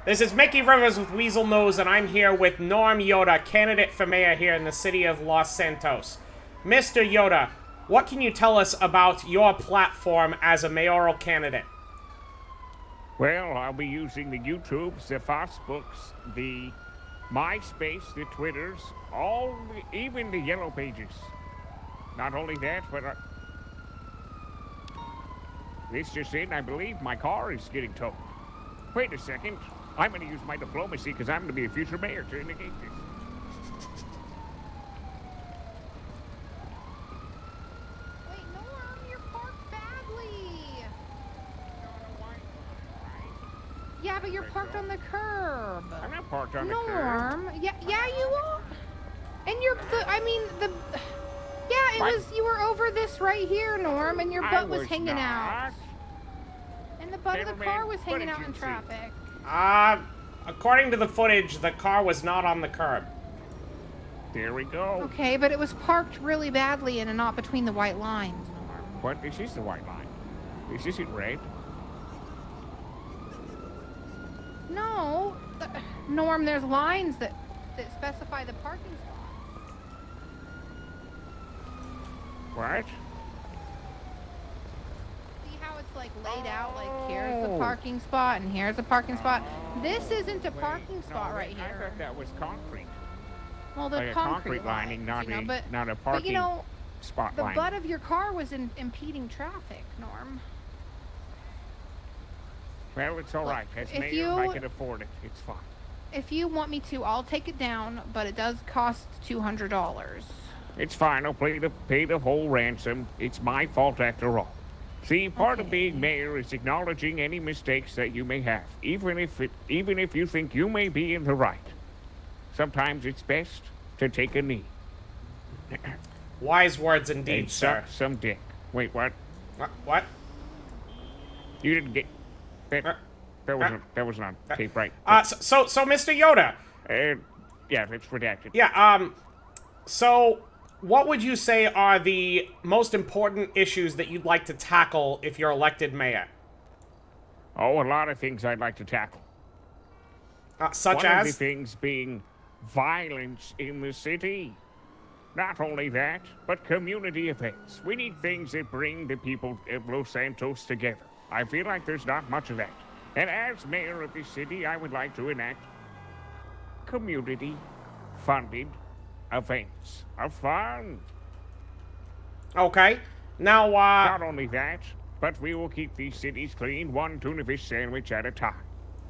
This is Mickey Rivers with Weazel Nose, and I'm here with Norm Yoder, candidate for mayor here in the city of Los Santos. Mr. Yoder, what can you tell us about your platform as a mayoral candidate? Well, I'll be using the YouTubes, the Facebooks, the MySpace, the Twitters, even the Yellow Pages. Not only that, but this just in, I believe my car is getting towed. Wait a second. I'm going to use my diplomacy because I'm going to be a future mayor to indicate this. Wait, Norm, you're parked badly. Yeah, but you're parked on the curb. I'm not parked on the curb. Norm, yeah, you are. And you were over this right here, Norm, and your butt was hanging out. And the butt of the car was hanging out in traffic. According to the footage, the car was not on the curb. There we go. Okay, but it was parked really badly and not between the white lines, Norm. What? This is the white line. This isn't red. No, Norm, there's lines that specify the parking spots. What? See how it's like laid out, like here's the parking spot and here's a parking spot. This isn't a parking spot right here. I thought that was concrete. Well, the like concrete lining, not a parking spot the line. butt of your car was impeding traffic, Norm. Well, it's all right. As mayor, I can afford it. It's fine. If you want me to, I'll take it down, but it does cost $200. It's fine. I'll pay the whole ransom. It's my fault after all. See, part of being mayor is acknowledging any mistakes that you may have, even if you think you may be in the right. Sometimes it's best to take a knee. Wise words indeed, sir. Suck some dick. Wait, what? What? You didn't get that. That was not tape, right? So, Mr. Yoder. Yeah, it's redacted. Yeah. So, what would you say are the most important issues that you'd like to tackle if you're elected mayor? Oh, a lot of things I'd like to tackle. Such as? One of the things being violence in the city. Not only that, but community events. We need things that bring the people of Los Santos together. I feel like there's not much of that. And as mayor of the city, I would like to enact community-funded events of fun. Okay. Now, Not only that, but we will keep these cities clean, one tuna fish sandwich at a time.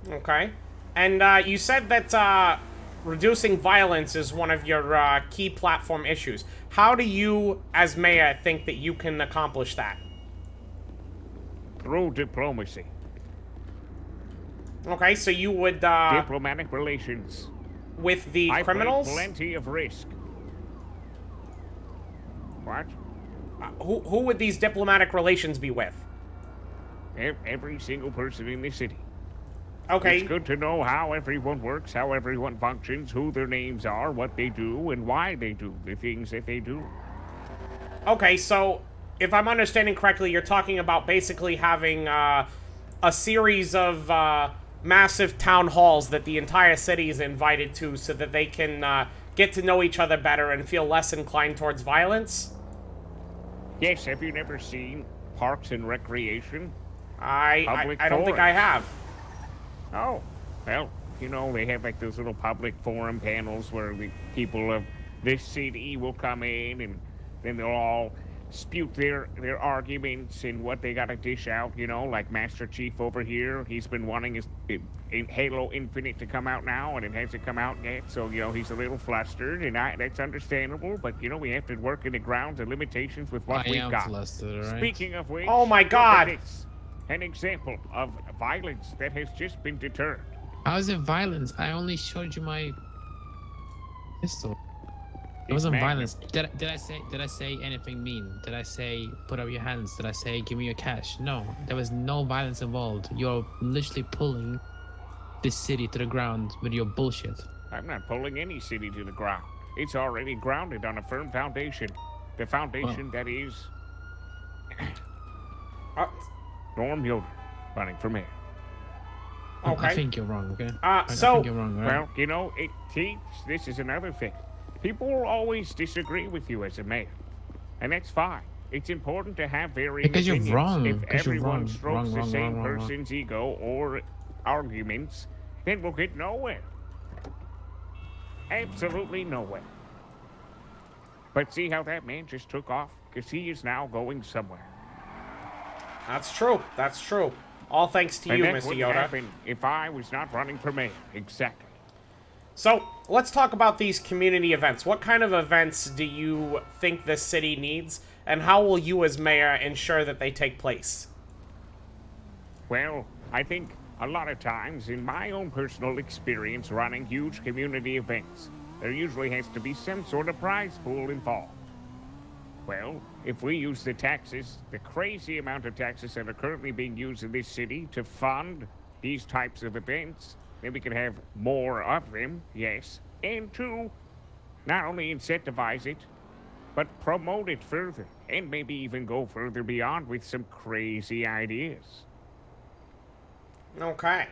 Okay. And, you said that, reducing violence is one of your, key platform issues. How do you, as mayor, think that you can accomplish that? Through diplomacy. Okay, so you would, Diplomatic relations. with the criminals? I play plenty of risk. What? Who would these diplomatic relations be with? Every single person in the city. Okay. It's good to know how everyone works, how everyone functions, who their names are, what they do, and why they do the things that they do. Okay, so if I'm understanding correctly, you're talking about basically having a series of massive town halls that the entire city is invited to so that they can get to know each other better and feel less inclined towards violence? Yes, have you never seen Parks and Recreation? I don't think I have. Oh, well, you know, they have like those little public forum panels where the people of this city will come in and then they'll all spute their arguments and what they gotta dish out, you know, like Master Chief over here. He's been wanting his Halo Infinite to come out now, and it hasn't come out yet, so, you know, he's a little flustered, and that's understandable, but, you know, we have to work in the grounds and limitations with what we've got. Flustered, right? Speaking of which... Oh my God! It's an example of violence that has just been deterred. How is it violence? I only showed you my pistol. It wasn't violence. Did I say anything mean? Did I say put up your hands? Did I say give me your cash? No, there was no violence involved. You're literally pulling this city to the ground with your bullshit. I'm not pulling any city to the ground. It's already grounded on a firm foundation. The foundation that is Norm Yoder, running for mayor. I Okay. think you're wrong, okay? Uh, I so- think you're wrong, right? Well, you know, it keeps. This is another thing. People will always disagree with you as a mayor, and that's fine. It's important to have varying Because you're opinions. wrong. If Because you're everyone wrong. strokes the same Wrong. person's ego or arguments, then we'll get nowhere. Absolutely nowhere. But see how that man just took off? Because he is now going somewhere. That's true. That's true. All thanks to you, And that Mr. wouldn't Yoder. happen if I was not running for mayor. Exactly. So, let's talk about these community events. What kind of events do you think this city needs, and how will you as mayor ensure that they take place? Well, I think a lot of times, in my own personal experience running huge community events, there usually has to be some sort of prize pool involved. Well, if we use the taxes, the crazy amount of taxes that are currently being used in this city to fund these types of events, then we can have more of them, yes, and two, not only incentivize it, but promote it further, and maybe even go further beyond with some crazy ideas. Okay.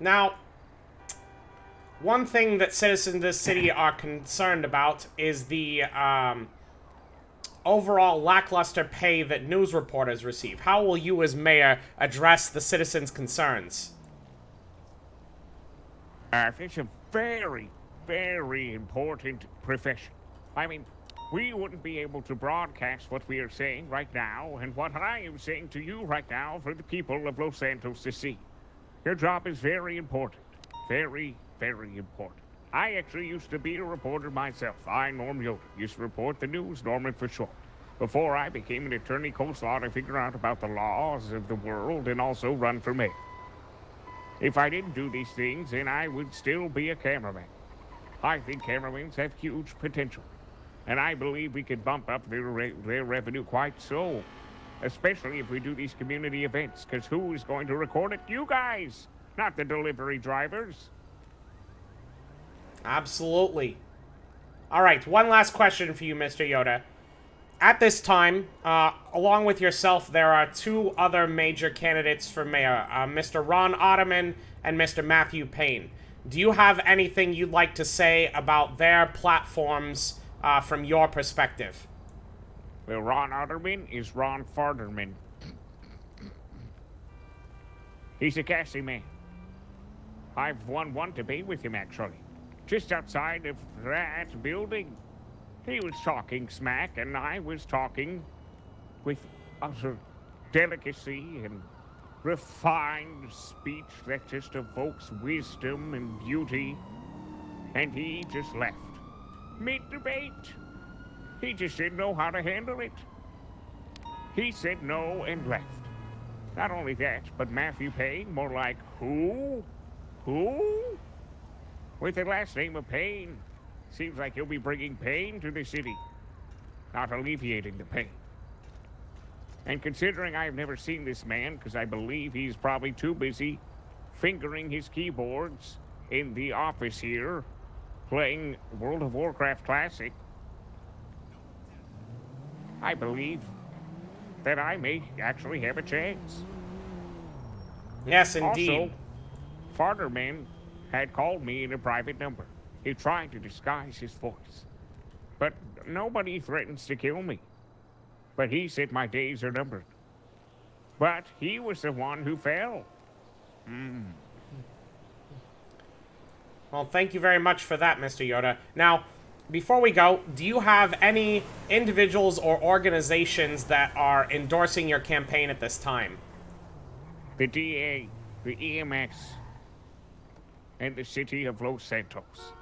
Now, one thing that citizens of this city are concerned about is the overall lackluster pay that news reporters receive. How will you as mayor address the citizens' concerns? It's a very, very important profession. I mean, we wouldn't be able to broadcast what we are saying right now and what I am saying to you right now for the people of Los Santos to see. Your job is very important. Very, very important. I actually used to be a reporter myself. I, Norm Yoder, used to report the news, Norman for short. Before I became an attorney coleslaw to figure out about the laws of the world and also run for mayor. If I didn't do these things, then I would still be a cameraman. I think cameramans have huge potential, and I believe we could bump up their revenue quite so, especially if we do these community events, because who is going to record it? You guys, not the delivery drivers. Absolutely. All right, one last question for you, Mr. Yoda. At this time, along with yourself, there are two other major candidates for mayor, Mr. Ron Otterman and Mr. Matthew Payne. Do you have anything you'd like to say about their platforms from your perspective? Well, Ron Otterman is Ron Farderman. He's a gassy man. I've won one debate with him, actually. Just outside of that building. He was talking smack, and I was talking with utter delicacy and refined speech that just evokes wisdom and beauty. And he just left. Mid-debate. He just didn't know how to handle it. He said no and left. Not only that, but Matthew Payne, more like, who? Who? With the last name of Payne. Seems like he'll be bringing pain to the city, not alleviating the pain. And considering I've never seen this man, because I believe he's probably too busy fingering his keyboards in the office here, playing World of Warcraft Classic, I believe that I may actually have a chance. Yes, indeed. Also, Farderman had called me in a private number. He tried to disguise his voice. But nobody threatens to kill me. But he said my days are numbered. But he was the one who fell. Well, thank you very much for that, Mr. Yoda. Now, before we go, do you have any individuals or organizations that are endorsing your campaign at this time? The DA, the EMS, and the city of Los Santos.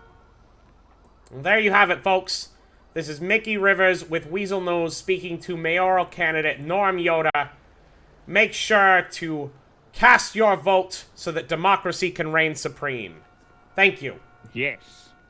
Well, there you have it, folks. This is Mickey Rivers with Weazel News speaking to mayoral candidate Norm Yoder. Make sure to cast your vote so that democracy can reign supreme. Thank you. Yes.